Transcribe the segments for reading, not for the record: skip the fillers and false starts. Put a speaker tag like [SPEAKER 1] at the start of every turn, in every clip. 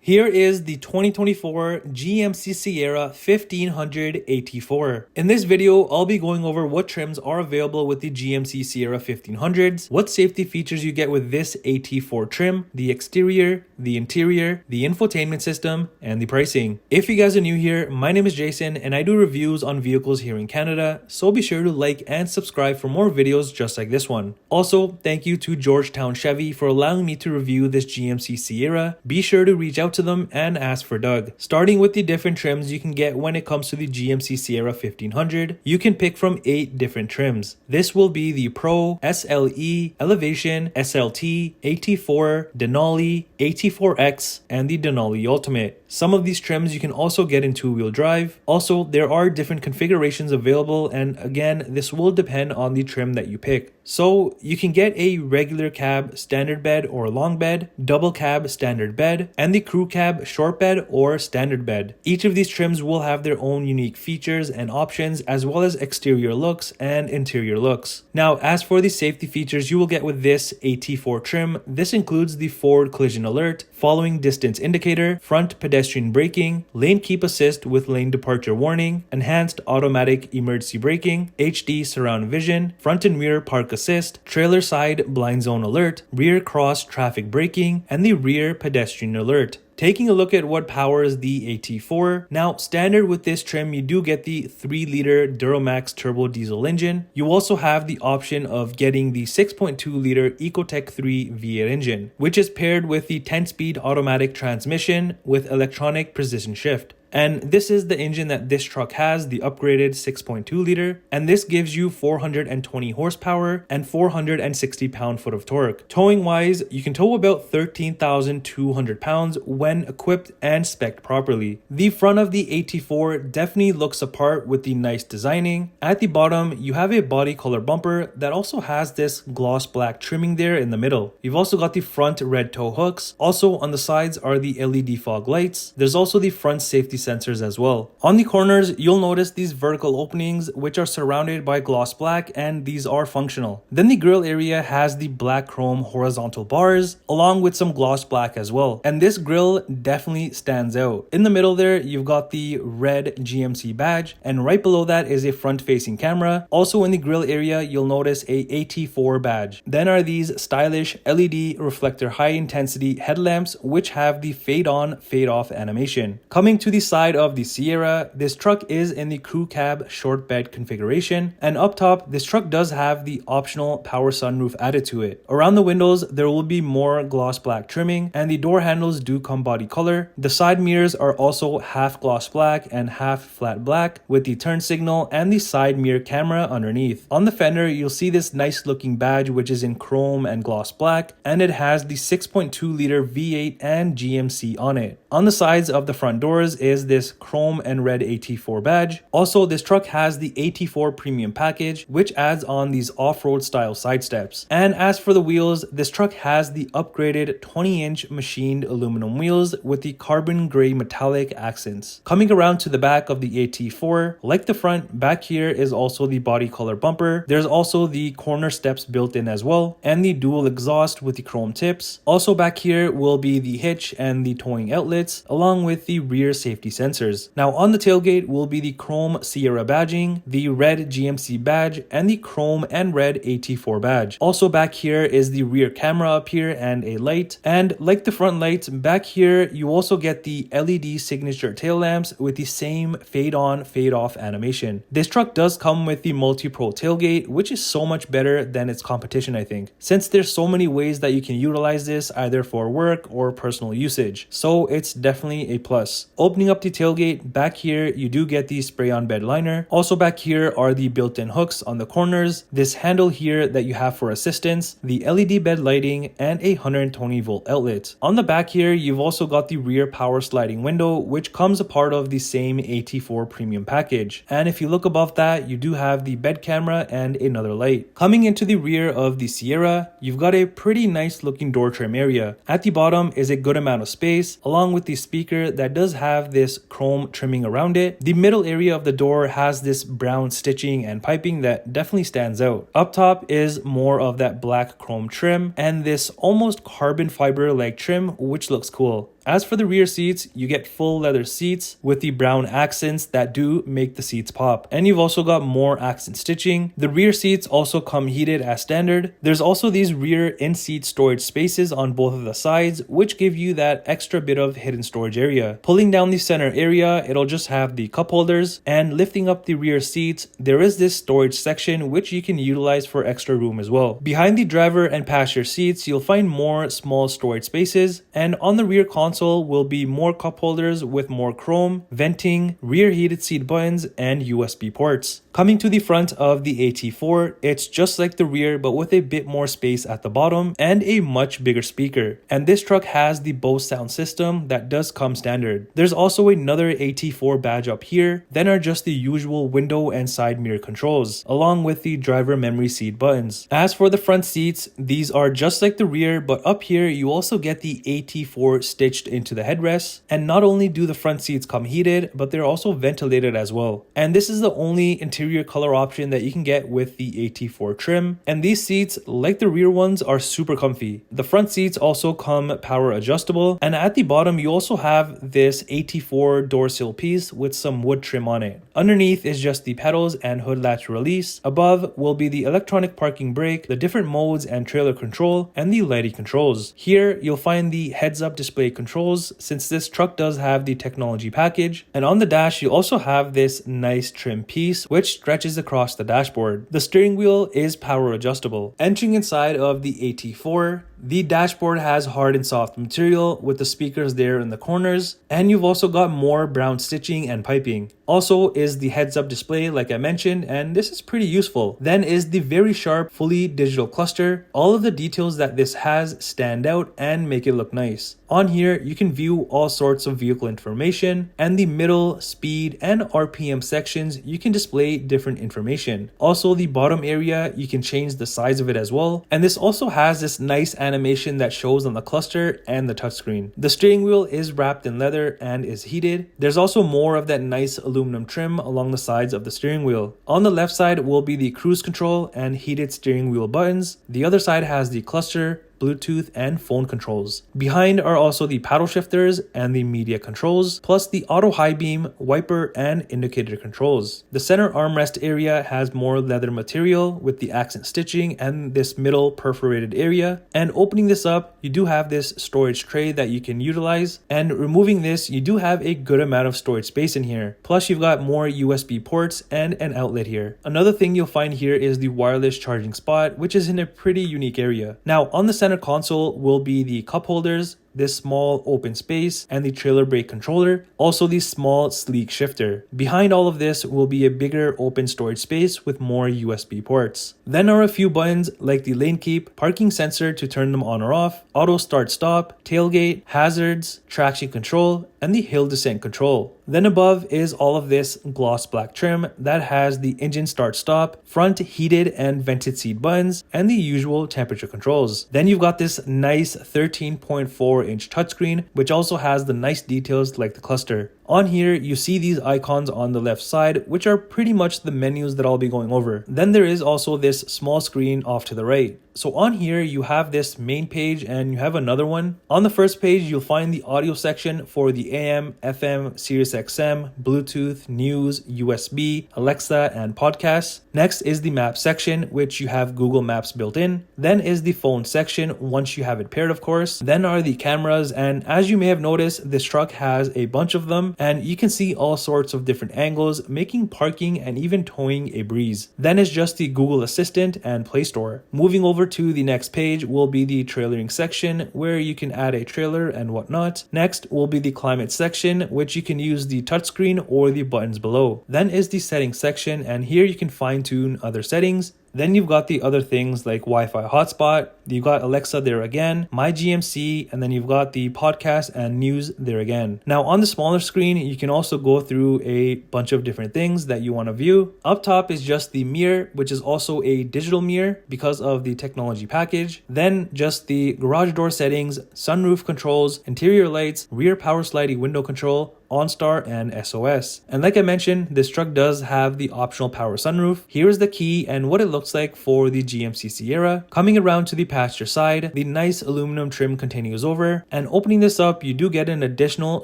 [SPEAKER 1] Here is the 2024 GMC Sierra 1500 AT4. In this video, I'll be going over what trims are available with the GMC Sierra 1500s, what safety features you get with this AT4 trim, the exterior, the interior, the infotainment system, and the pricing. If you guys are new here, my name is Jason and I do reviews on vehicles here in Canada, so be sure to like and subscribe for more videos just like this one. Also, thank you to Georgetown Chevy for allowing me to review this GMC Sierra. Be sure to reach out to them and ask for Doug. Starting with the different trims you can get when it comes to the GMC Sierra 1500, you can pick from 8 different trims. This will be the Pro, SLE, Elevation, SLT, AT4, Denali, AT4X, and the Denali Ultimate. Some of these trims you can also get in 2-wheel drive. Also, there are different configurations available, and again, this will depend on the trim that you pick. So you can get a regular cab standard bed or long bed, double cab standard bed, and the crew cab short bed or standard bed. Each of these trims will have their own unique features and options, as well as exterior looks and interior looks. Now, as for the safety features you will get with this AT4 trim, this includes the forward collision alert, following distance indicator, front pedestrian braking, lane keep assist with lane departure warning, enhanced automatic emergency braking, HD surround vision, front and rear park assist, trailer side blind zone alert, rear cross traffic braking, and the rear pedestrian alert. Taking a look at what powers the AT4, now standard with this trim you do get the 3-liter Duramax turbo diesel engine. You also have the option of getting the 6.2-liter Ecotec 3 V8 engine, which is paired with the 10-speed automatic transmission with electronic precision shift. And this is the engine that this truck has, the upgraded 6.2-liter, and this gives you 420 horsepower and 460 pound-foot of torque. Towing wise, you can tow about 13,200 pounds when equipped and spec'd properly. The front of the AT4 definitely looks apart with the nice designing. At the bottom, you have a body color bumper that also has this gloss black trimming there in the middle. You've also got the front red tow hooks. Also on the sides are the LED fog lights. There's also the front safety sensors as well. On the corners, you'll notice these vertical openings which are surrounded by gloss black, and these are functional. Then the grille area has the black chrome horizontal bars along with some gloss black as well, and this grille definitely stands out. In the middle there, you've got the red GMC badge, and right below that is a front facing camera. Also in the grille area, you'll notice a AT4 badge. Then are these stylish LED reflector high intensity headlamps which have the fade on fade off animation. Coming to the side of the Sierra, this truck is in the crew cab short bed configuration, and up top this truck does have the optional power sunroof added to it. Around the windows there will be more gloss black trimming, and the door handles do come body color. The side mirrors are also half gloss black and half flat black with the turn signal and the side mirror camera underneath. On the fender you'll see this nice looking badge which is in chrome and gloss black, and it has the 6.2-liter V8 and GMC on it. On the sides of the front doors is this chrome and red AT4 badge. Also, this truck has the AT4 premium package which adds on these off-road style side steps. And as for the wheels, this truck has the upgraded 20-inch machined aluminum wheels with the carbon gray metallic accents. Coming around to the back of the AT4, like the front, back here is also the body color bumper. There's also the corner steps built in as well, and the dual exhaust with the chrome tips. Also back here will be the hitch and the towing outlets along with the rear safety sensors. Now on the tailgate will be the chrome Sierra badging, the red GMC badge, and the chrome and red AT4 badge. Also back here is the rear camera up here and a light, and like the front lights, back here you also get the LED signature tail lamps with the same fade on fade off animation. This truck does come with the multi-pro tailgate, which is so much better than its competition, I think, since there's so many ways that you can utilize this either for work or personal usage, so it's definitely a plus. Opening up the tailgate, back here you do get the spray on bed liner. Also back here are the built-in hooks on the corners, this handle here that you have for assistance, the LED bed lighting, and a 120 volt outlet. On the back here you've also got the rear power sliding window which comes a part of the same AT4 premium package, and if you look above that you do have the bed camera and another light. Coming into the rear of the Sierra, you've got a pretty nice looking door trim area. At the bottom is a good amount of space along with the speaker that does have this chrome trimming around it. The middle area of the door has this brown stitching and piping that definitely stands out. Up top is more of that black chrome trim and this almost carbon fiber like trim which looks cool. As for the rear seats, you get full leather seats with the brown accents that do make the seats pop. And you've also got more accent stitching. The rear seats also come heated as standard. There's also these rear in-seat storage spaces on both of the sides, which give you that extra bit of hidden storage area. Pulling down the center area, it'll just have the cup holders, and lifting up the rear seats, there is this storage section which you can utilize for extra room as well. Behind the driver and passenger seats, you'll find more small storage spaces, and on the rear console will be more cup holders with more chrome, venting, rear heated seat buttons, and USB ports. Coming to the front of the AT4, it's just like the rear but with a bit more space at the bottom and a much bigger speaker. And this truck has the Bose sound system that does come standard. There's also another AT4 badge up here, then are just the usual window and side mirror controls, along with the driver memory seat buttons. As for the front seats, these are just like the rear, but up here you also get the AT4 stitched into the headrests. And not only do the front seats come heated, but they're also ventilated as well. And this is the only interior color option that you can get with the AT4 trim. And these seats, like the rear ones, are super comfy. The front seats also come power adjustable, and at the bottom you also have this AT4 door sill piece with some wood trim on it. Underneath is just the pedals and hood latch release. Above will be the electronic parking brake, the different modes and trailer control, and the lighting controls. Here you'll find the heads-up display controls, since this truck does have the technology package. And on the dash you also have this nice trim piece which stretches across the dashboard. The steering wheel is power adjustable. Entering inside of the AT4, the dashboard has hard and soft material with the speakers there in the corners, and you've also got more brown stitching and piping. Also is the heads-up display like I mentioned, and this is pretty useful. Then is the very sharp fully digital cluster. All of the details that this has stand out and make it look nice. On here you can view all sorts of vehicle information, and the middle, speed, and RPM sections you can display different information. Also the bottom area you can change the size of it as well, and this also has this nice animation that shows on the cluster and the touchscreen. The steering wheel is wrapped in leather and is heated. There's also more of that nice aluminum trim along the sides of the steering wheel. On the left side will be the cruise control and heated steering wheel buttons. The other side has the cluster, Bluetooth, and phone controls. Behind are also the paddle shifters and the media controls, plus the auto high beam, wiper, and indicator controls. The center armrest area has more leather material with the accent stitching and this middle perforated area. And opening this up, you do have this storage tray that you can utilize, and removing this, you do have a good amount of storage space in here. Plus you've got more USB ports and an outlet here. Another thing you'll find here is the wireless charging spot, which is in a pretty unique area. Now on the center console will be the cup holders, this small open space, and the trailer brake controller, also the small sleek shifter. Behind all of this will be a bigger open storage space with more USB ports. Then are a few buttons like the lane keep, parking sensor to turn them on or off, auto start stop, tailgate, hazards, traction control, and the hill descent control. Then above is all of this gloss black trim that has the engine start stop, front heated and vented seat buttons, and the usual temperature controls. Then you've got this nice 13.4-inch touchscreen, which also has the nice details like the cluster. On here, you see these icons on the left side, which are pretty much the menus that I'll be going over. Then there is also this small screen off to the right. So on here, you have this main page and you have another one. On the first page, you'll find the audio section for the AM, FM, Sirius XM, Bluetooth, news, USB, Alexa, and podcasts. Next is the map section, which you have Google Maps built in. Then is the phone section, once you have it paired, of course. Then are the cameras, and as you may have noticed, this truck has a bunch of them, and you can see all sorts of different angles, making parking and even towing a breeze. Then is just the Google Assistant and Play Store. Moving over to the next page will be the trailering section, where you can add a trailer and whatnot. Next will be the climate section, which you can use the touchscreen or the buttons below. Then is the settings section, and here you can fine tune other settings. Then you've got the other things like Wi-Fi hotspot, you've got Alexa there again, My GMC, and then you've got the podcast and news there again. Now on the smaller screen, you can also go through a bunch of different things that you want to view. Up top is just the mirror, which is also a digital mirror because of the technology package. Then just the garage door settings, sunroof controls, interior lights, rear power sliding window control, OnStar, and SOS. And like I mentioned, this truck does have the optional power sunroof. Here is the key and what it looks like for the GMC Sierra. Coming around to the passenger side, the nice aluminum trim continues over, and opening this up, you do get an additional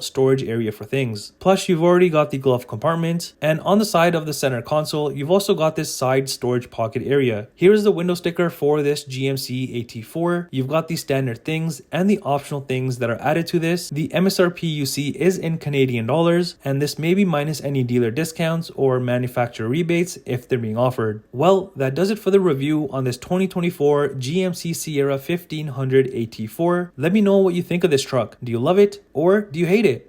[SPEAKER 1] storage area for things. Plus, you've already got the glove compartment, and on the side of the center console, you've also got this side storage pocket area. Here's the window sticker for this GMC AT4. You've got the standard things and the optional things that are added to this. The MSRP you see is in Canadian dollars, and this may be minus any dealer discounts or manufacturer rebates if they're being offered. Well, that does it for the review on this 2024 GMC Sierra 1500 AT4. Let me know what you think of this truck. Do you love it or do you hate it?